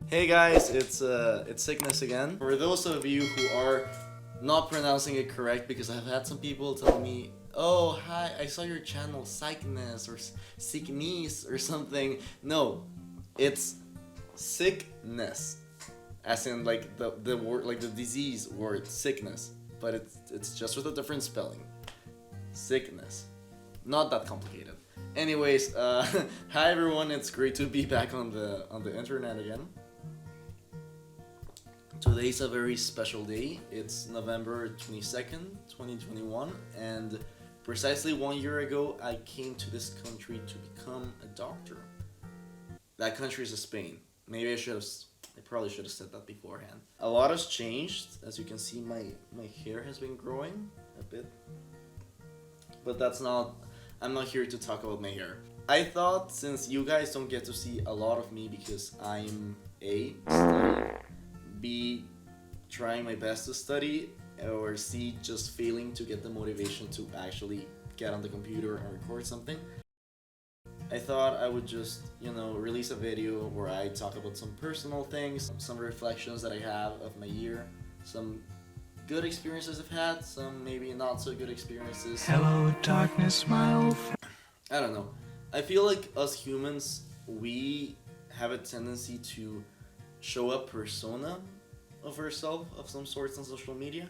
Hey guys, it's Ziknes again. For those of you who are not pronouncing it correct, because I've had some people tell me, "Oh, hi, I saw your channel, Ziknes or Ziknes or something." No, it's sickness, as in like the word, like the disease word, sickness, but it's just with a different spelling. Sickness, not that complicated. Anyways, hi everyone, it's great to be back on the internet again. Today's a very special day. It's November 22nd, 2021, and precisely 1 year ago, I came to this country to become a doctor. That country is Spain. I probably should have said that beforehand. A lot has changed. As you can see, my hair has been growing a bit. But I'm not here to talk about my hair. I thought since you guys don't get to see a lot of me because I'm A, studying, B, trying my best to study, or C, just failing to get the motivation to actually get on the computer and record something. I thought I would just, release a video where I talk about some personal things, some reflections that I have of my year, some good experiences I've had, some maybe not so good experiences. Hello, darkness, my old friend. I don't know. I feel like us humans, we have a tendency to show a persona of ourselves of some sorts on social media.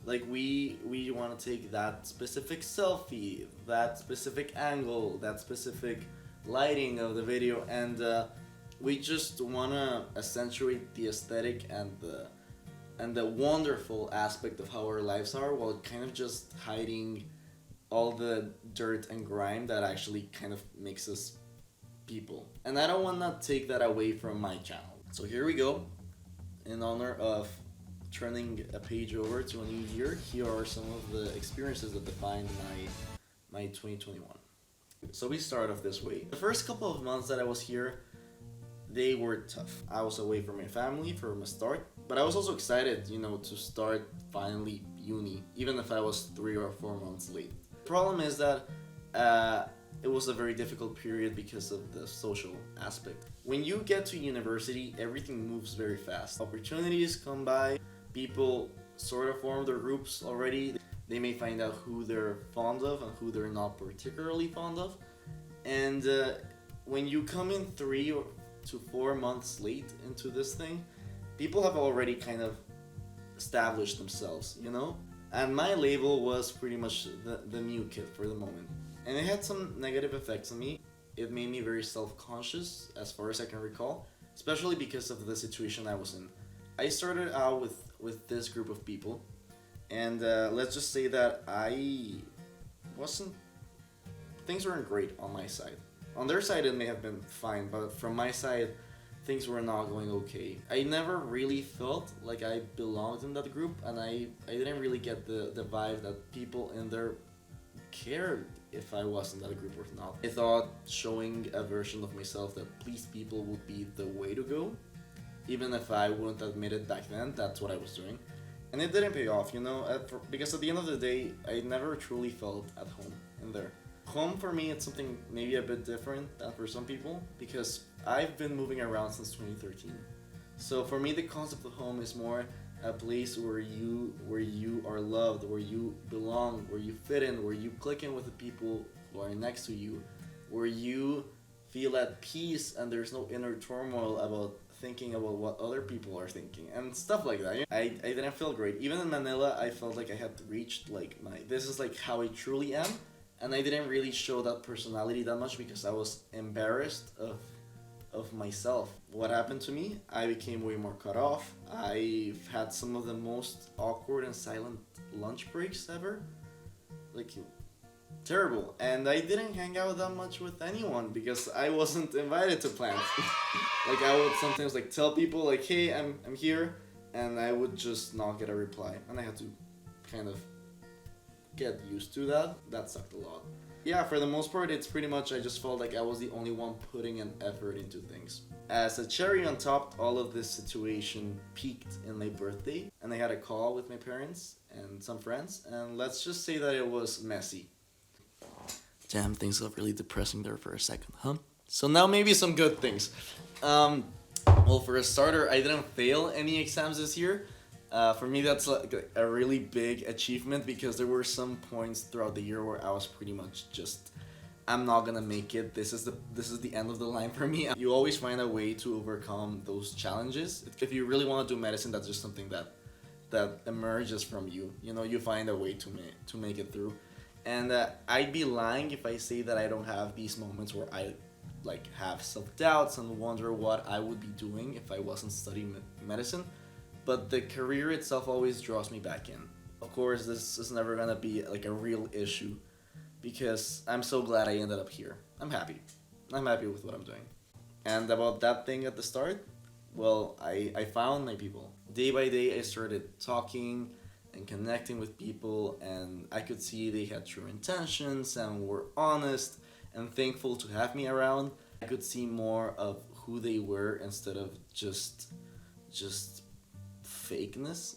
Like we want to take that specific selfie, that specific angle, that specific lighting of the video, and we just want to accentuate the aesthetic and the wonderful aspect of how our lives are, while kind of just hiding all the dirt and grime that actually kind of makes us people. And I don't want to take that away from my channel. So here we go. In honor of turning a page over to a new year, here are some of the experiences that defined my 2021. So we start off this way. The first couple of months that I was here, they were tough. I was away from my family from a start, but I was also excited, to start finally uni, even if I was 3 or 4 months late. The problem is that it was a very difficult period because of the social aspect. When you get to university, everything moves very fast. Opportunities come by, people sort of form their groups already. They may find out who they're fond of and who they're not particularly fond of. And when you come in 3 to 4 months late into this thing, people have already kind of established themselves, And my label was pretty much the new kid for the moment. And it had some negative effects on me. It made me very self-conscious, as far as I can recall, especially because of the situation I was in. I started out with this group of people, and let's just say that things weren't great on my side. On their side, it may have been fine, but from my side, things were not going okay. I never really felt like I belonged in that group, and I didn't really get the vibe that people in there cared if I was in that group or not. I thought showing a version of myself that pleased people would be the way to go. Even if I wouldn't admit it back then, that's what I was doing. And it didn't pay off, because at the end of the day, I never truly felt at home in there. Home for me, it's something maybe a bit different than for some people, because I've been moving around since 2013. So for me, the concept of home is more a place where you are loved, where you belong, where you fit in, where you click in with the people who are next to you, where you feel at peace and there's no inner turmoil about thinking about what other people are thinking and stuff like that. I didn't feel great. Even in Manila, I felt like I had reached this is like how I truly am, and I didn't really show that personality that much because I was embarrassed of myself. What happened to me? I became way more cut off. I've had some of the most awkward and silent lunch breaks ever. Terrible. And I didn't hang out that much with anyone because I wasn't invited to plans. I would sometimes tell people hey, I'm here, and I would just not get a reply. And I had to kind of get used to that. That sucked a lot. Yeah, for the most part, it's pretty much I just felt like I was the only one putting an effort into things. As a cherry on top, all of this situation peaked in my birthday, and I had a call with my parents and some friends, and let's just say that it was messy. Damn, things got really depressing there for a second, huh? So now maybe some good things. Well, for a starter, I didn't fail any exams this year. For me, that's like a really big achievement because there were some points throughout the year where I was pretty much just, I'm not gonna make it. This is the end of the line for me. You always find a way to overcome those challenges. If you really want to do medicine, that's just something that emerges from you. You know, you find a way to make it through. And I'd be lying if I say that I don't have these moments where I like have self-doubts and wonder what I would be doing if I wasn't studying medicine. But the career itself always draws me back in. Of course, this is never gonna be like a real issue because I'm so glad I ended up here. I'm happy with what I'm doing. And about that thing at the start, well, I found my people. Day by day, I started talking and connecting with people, and I could see they had true intentions and were honest and thankful to have me around. I could see more of who they were instead of just fakeness.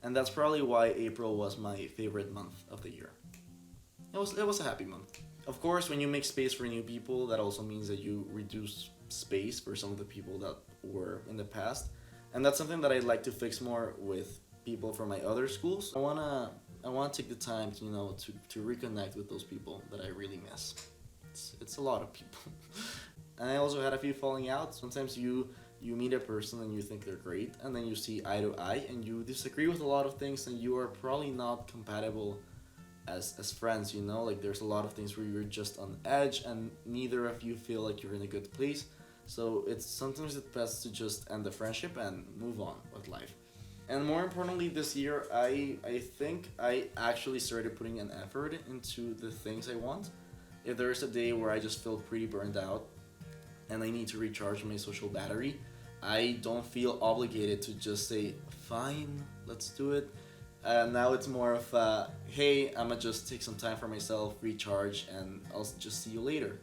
And that's probably why April was my favorite month of the year. It was a happy month. Of course, when you make space for new people, that also means that you reduce space for some of the people that were in the past. And that's something that I'd like to fix more with people from my other schools. I wanna take the time to to reconnect with those people that I really miss. It's a lot of people. And I also had a few falling out. Sometimes you meet a person and you think they're great, and then you see eye to eye and you disagree with a lot of things, and you are probably not compatible as friends, like there's a lot of things where you're just on edge and neither of you feel like you're in a good place. So sometimes it's best to just end the friendship and move on with life. And more importantly, this year, I think I actually started putting an effort into the things I want. If there's a day where I just feel pretty burned out and I need to recharge my social battery, I don't feel obligated to just say, fine, let's do it. Now it's more of, hey, I'ma just take some time for myself, recharge, and I'll just see you later.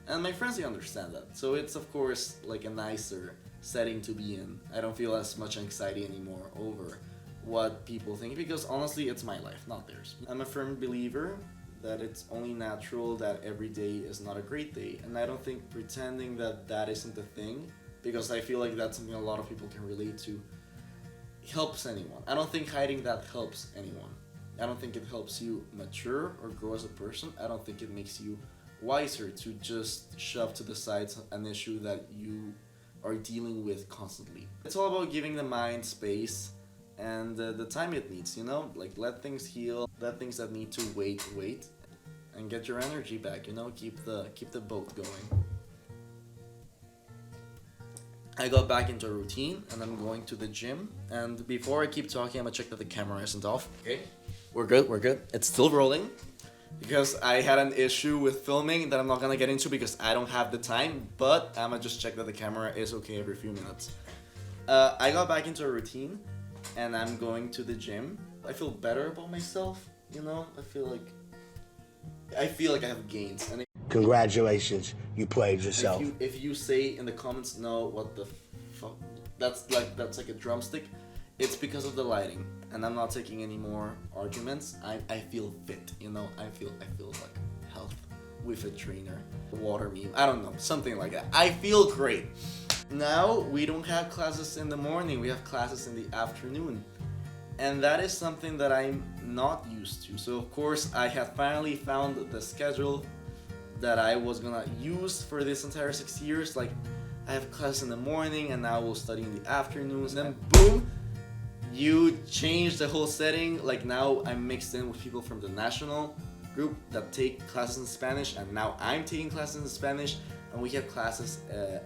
And my friends, they understand that. So it's, of course, like a nicer setting to be in. I don't feel as much anxiety anymore over what people think because honestly, it's my life, not theirs. I'm a firm believer that it's only natural that every day is not a great day. And I don't think pretending that isn't the thing, because I feel like that's something a lot of people can relate to, helps anyone. I don't think hiding that helps anyone. I don't think it helps you mature or grow as a person. I don't think it makes you wiser to just shove to the side an issue that you are dealing with constantly. It's all about giving the mind space and the time it needs, like let things heal, let things that need to wait, and get your energy back, keep the boat going. I got back into a routine and I'm going to the gym, and before I keep talking, I'm gonna check that the camera isn't off. Okay, we're good. It's still rolling because I had an issue with filming that I'm not gonna get into because I don't have the time, but I'm gonna just check that the camera is okay every few minutes. I got back into a routine and I'm going to the gym. I feel better about myself, I feel like I have gains. And Congratulations, you played yourself. If you say in the comments, no, what the fuck, that's like a drumstick, it's because of the lighting, and I'm not taking any more arguments. I feel fit, I feel like health with a trainer, water meme, I don't know, something like that. I feel great. Now we don't have classes in the morning, we have classes in the afternoon. And that is something that I'm not used to. So of course I have finally found the schedule that I was gonna use for this entire 6 years. Like I have class in the morning and now we'll study in the afternoons. And then boom, you change the whole setting. Like now I'm mixed in with people from the national group that take classes in Spanish, and now I'm taking classes in Spanish, and we have classes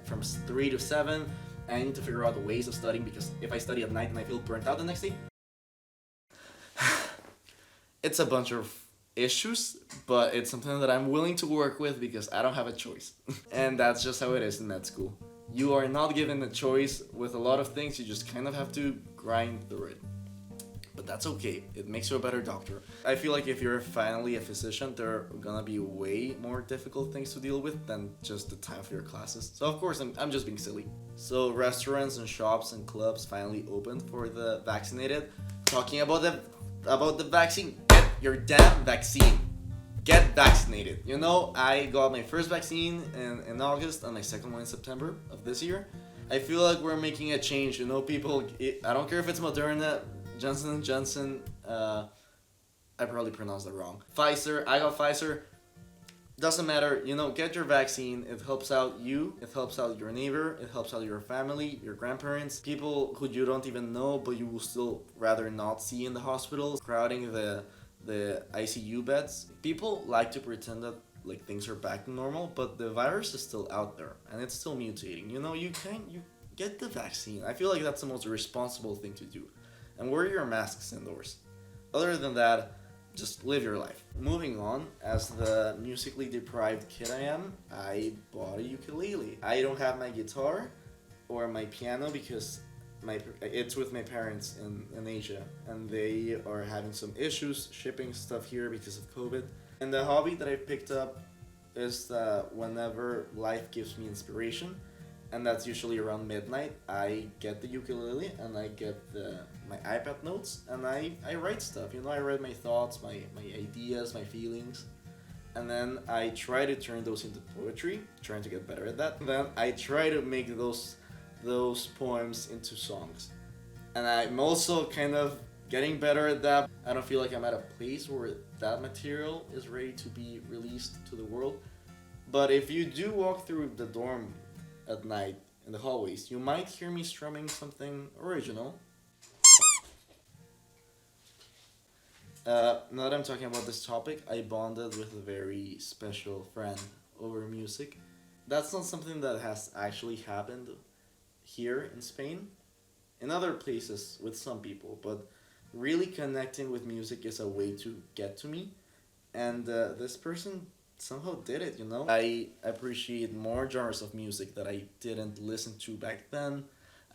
from 3 to 7. I need to figure out the ways of studying because if I study at night and I feel burnt out the next day, it's a bunch of issues, but it's something that I'm willing to work with because I don't have a choice. And that's just how it is in med school. You are not given a choice with a lot of things, you just kind of have to grind through it. But that's okay, it makes you a better doctor. I feel like if you're finally a physician, there are gonna be way more difficult things to deal with than just the time for your classes. So of course, I'm just being silly. So restaurants and shops and clubs finally opened for the vaccinated. Talking about the vaccine, get your damn vaccine. Get vaccinated. I got my first vaccine in August and my second one in September of this year. I feel like we're making a change. You know, people. I don't care if it's Moderna, Johnson and Johnson. I probably pronounced that wrong. Pfizer. I got Pfizer. Doesn't matter. You know, get your vaccine. It helps out you. It helps out your neighbor. It helps out your family, your grandparents, people who you don't even know, but you will still rather not see in the hospitals, crowding the ICU beds. People like to pretend that like things are back to normal, but the virus is still out there and it's still mutating. You know, you get the vaccine. I feel like that's the most responsible thing to do, and wear your masks indoors. Other than that, just live your life. Moving on, as the musically deprived kid I am, I bought a ukulele. I don't have my guitar or my piano because it's with my parents in Asia, and they are having some issues shipping stuff here because of COVID. And the hobby that I picked up is that whenever life gives me inspiration, and that's usually around midnight, I get the ukulele and I get my iPad notes and I write stuff. You know, I write my thoughts, my ideas, my feelings, and then I try to turn those into poetry, trying to get better at that. Then I try to make those poems into songs, and I'm also kind of getting better at that. I don't feel like I'm at a place where that material is ready to be released to the world, but if you do walk through the dorm at night in the hallways, you might hear me strumming something original. Now that I'm talking about this topic, I bonded with a very special friend over music. That's not something that has actually happened here in Spain. In other places with some people, but really connecting with music is a way to get to me. And this person somehow did it, you know? I appreciate more genres of music that I didn't listen to back then.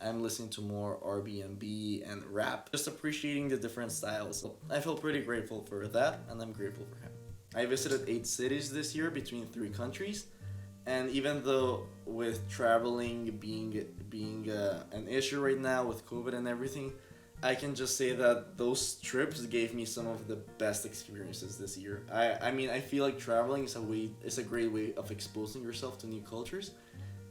I'm listening to more Airbnb and rap, just appreciating the different styles. I feel pretty grateful for that, and I'm grateful for him. I visited 8 cities this year between 3 countries, and even though with traveling being an issue right now with COVID and everything, I can just say that those trips gave me some of the best experiences this year. I mean, I feel like traveling is a great way of exposing yourself to new cultures,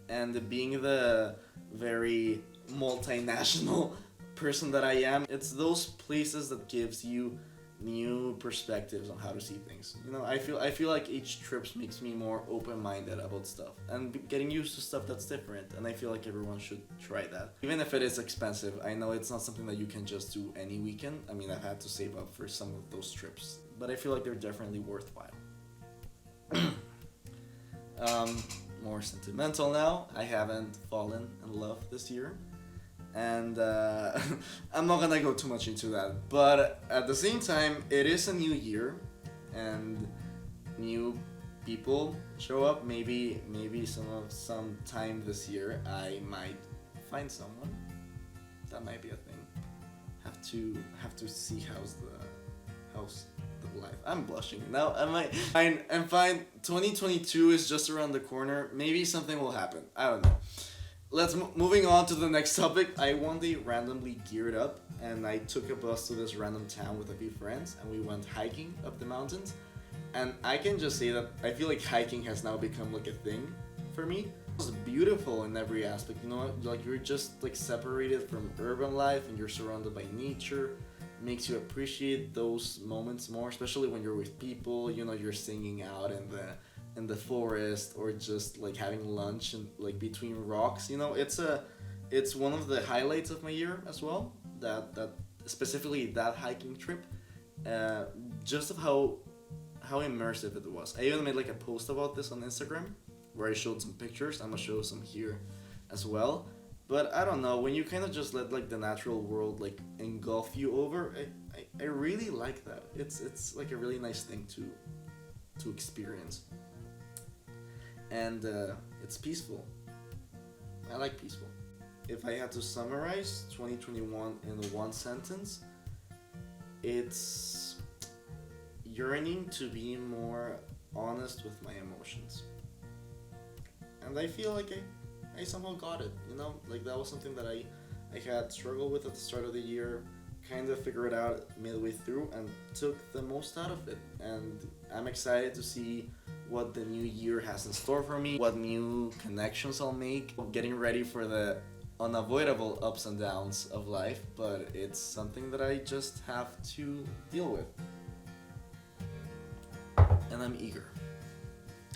and being the very multinational person that I am, it's those places that gives you new perspectives on how to see things. You know, I feel like each trip makes me more open-minded about stuff and getting used to stuff that's different, and I feel like everyone should try that. Even if it is expensive, I know it's not something that you can just do any weekend. I mean, I've had to save up for some of those trips, but I feel like they're definitely worthwhile. More sentimental now. I haven't fallen in love this year, and I'm not gonna go too much into that, but at the same time, it is a new year and new people show up. Maybe some time this year I might find someone. That might be a thing. Have to see how's the life. I'm blushing now. I'm fine. 2022 is just around the corner. Maybe something will happen. I don't know. Moving on to the next topic. I one day randomly geared up and I took a bus to this random town with a few friends, and we went hiking up the mountains. And I can just say that I feel like hiking has now become like a thing for me. It was beautiful in every aspect, you know, like you're just like separated from urban life and you're surrounded by nature. Makes you appreciate those moments more, especially when you're with people. You know, you're singing out in the forest, or just like having lunch and like between rocks. You know, it's one of the highlights of my year as well. That specifically that hiking trip, just of how immersive it was. I even made like a post about this on Instagram where I showed some pictures. I'm gonna show some here as well. But I don't know, when you kind of just let like the natural world like engulf you over, I really like that. It's like a really nice thing to experience. And it's peaceful. I like peaceful. If I had to summarize 2021 in one sentence, it's yearning to be more honest with my emotions. And I feel like I somehow got it, you know? Like that was something that I had struggled with at the start of the year, kind of figured it out midway through and took the most out of it. And I'm excited to see what the new year has in store for me, what new connections I'll make, getting ready for the unavoidable ups and downs of life, but it's something that I just have to deal with. And I'm eager.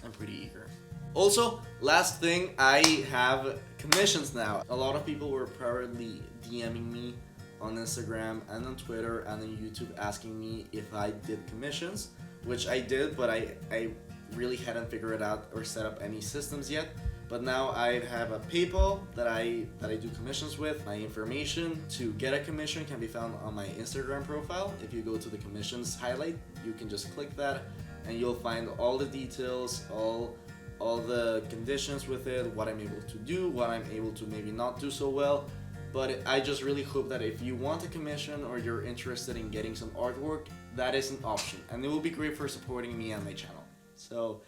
I'm pretty eager. Also, last thing, I have commissions now. A lot of people were privately DMing me on Instagram and on Twitter and on YouTube asking me if I did commissions, which I did, but I really hadn't figured out or set up any systems yet. But now I have a PayPal that I do commissions with. My information to get a commission can be found on my Instagram profile. If you go to the commissions highlight, you can just click that and you'll find all the details, all the conditions with it, what I'm able to do, what I'm able to maybe not do so well. But I just really hope that if you want a commission or you're interested in getting some artwork, that is an option. And it will be great for supporting me and my channel. So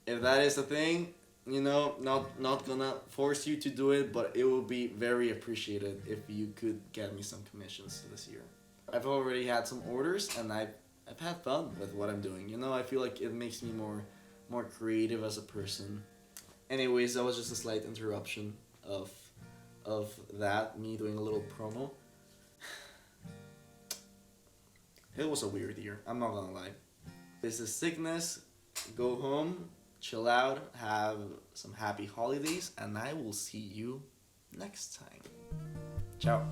if that is a thing, not gonna force you to do it, but it will be very appreciated if you could get me some commissions this year. I've already had some orders and I've had fun with what I'm doing. I feel like it makes me more creative as a person. Anyways, that was just a slight interruption of that, me doing a little promo. It was a weird year, I'm not gonna lie. This is Ziknes. Go home, chill out, have some happy holidays, and I will see you next time. Ciao.